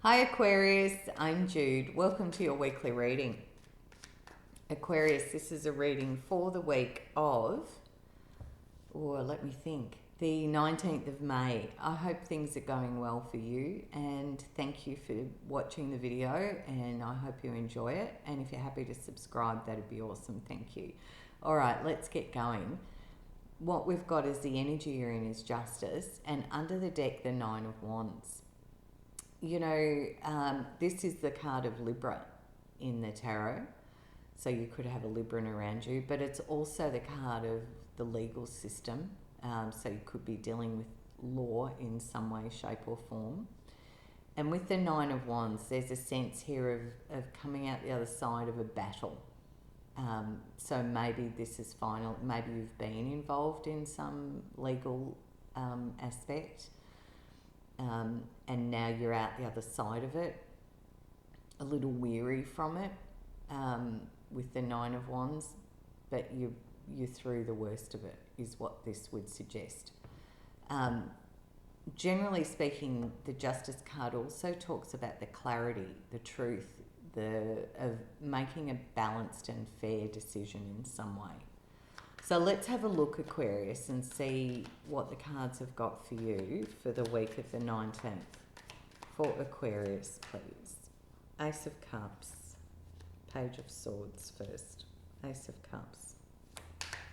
Hi Aquarius, I'm Jude. Welcome to your weekly reading. Aquarius, this is a reading for the week of, let me think, the 19th of May. I hope things are going well for you, and thank you for watching the video, and I hope you enjoy it. And if you're happy to subscribe, that'd be awesome. Thank you. All right, let's get going. What we've got is the energy you're in is Justice, and under the deck, the Nine of Wands. You know, this is the card of Libra in the tarot. So you could have a Libran around you, but it's also the card of the legal system. So you could be dealing with law in some way, shape or form. And with the Nine of Wands, there's a sense here of coming out the other side of a battle. So maybe this is final. Maybe you've been involved in some legal aspect. And now you're out the other side of it, a little weary from it, with the Nine of Wands, but you're through the worst of it, is what this would suggest. Generally speaking, the Justice card also talks about the clarity, the truth, of making a balanced and fair decision in some way. So let's have a look, Aquarius, and see what the cards have got for you for the week of the 19th. For Aquarius, please. Ace of Cups. Page of Swords first. Ace of Cups.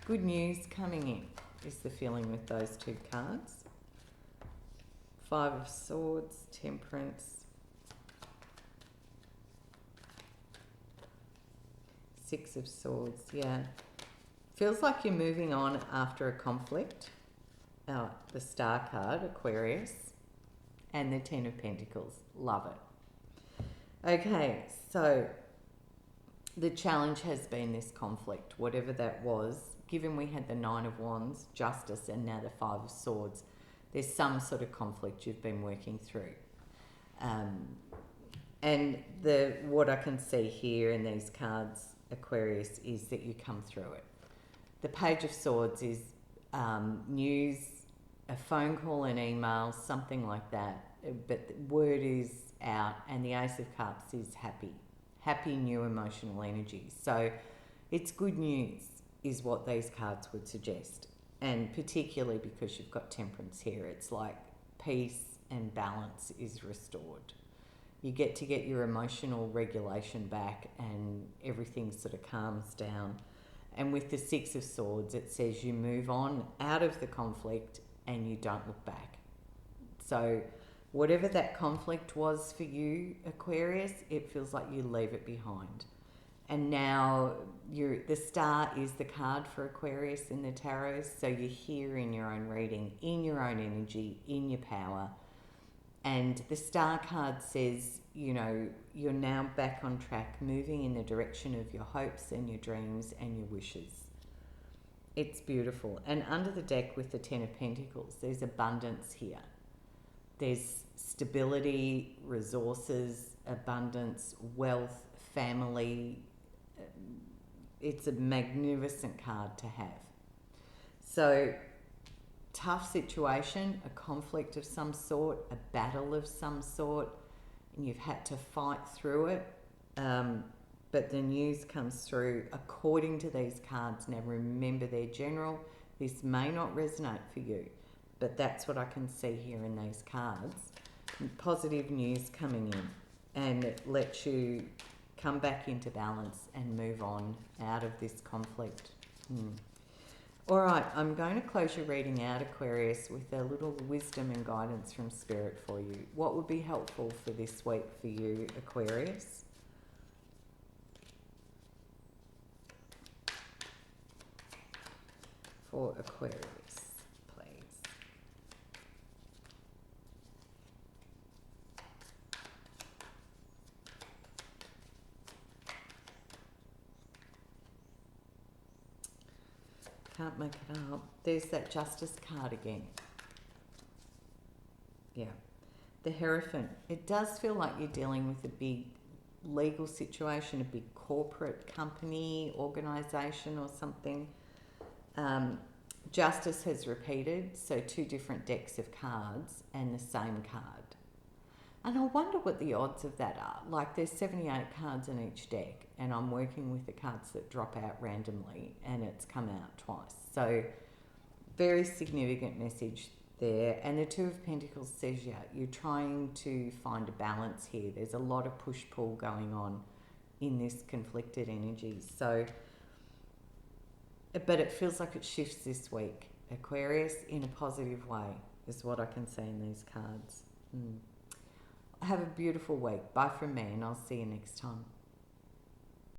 Good news coming in is the feeling with those two cards. Five of Swords, Temperance. Six of Swords, yeah. Feels like you're moving on after a conflict. The Star card, Aquarius, and the Ten of Pentacles. Love it. Okay, so the challenge has been this conflict, whatever that was. Given we had the Nine of Wands, Justice, and now the Five of Swords, there's some sort of conflict you've been working through. And what I can see here in these cards, Aquarius, is that you come through it. The Page of Swords is news, a phone call, an email, something like that. But the word is out, and the Ace of Cups is happy new emotional energy. So it's good news is what these cards would suggest. And particularly because you've got Temperance here, it's like peace and balance is restored. You get to get your emotional regulation back and everything sort of calms down. And with the Six of Swords, it says you move on out of the conflict and you don't look back. So whatever that conflict was for you, Aquarius, it feels like you leave it behind. And now the Star is the card for Aquarius in the tarot. So you're here in your own reading, in your own energy, in your power. And the Star card says, you know, you're now back on track, moving in the direction of your hopes and your dreams and your wishes. It's beautiful. And under the deck with the Ten of Pentacles, there's abundance here. There's stability, resources, abundance, wealth, family. It's a magnificent card to have. So tough situation, a conflict of some sort, a battle of some sort, and you've had to fight through it. But the news comes through according to these cards. Now remember, they're general. This may not resonate for you, but that's what I can see here in these cards. Positive news coming in, and it lets you come back into balance and move on out of this conflict. All right, I'm going to close your reading out, Aquarius, with a little wisdom and guidance from Spirit for you. What would be helpful for this week for you, Aquarius? For Aquarius, please. Can't make it up. There's that Justice card again. Yeah. The Hierophant. It does feel like you're dealing with a big legal situation, a big corporate company, organisation or something. Justice has repeated, so two different decks of cards and the same card. And I wonder what the odds of that are. Like, there's 78 cards in each deck, and I'm working with the cards that drop out randomly, and it's come out twice. So, very significant message there. And the Two of Pentacles says, yeah, you're trying to find a balance here. There's a lot of push-pull going on in this conflicted energy. So, but it feels like it shifts this week, Aquarius, in a positive way, is what I can see in these cards. Have a beautiful week. Bye from me, and I'll see you next time.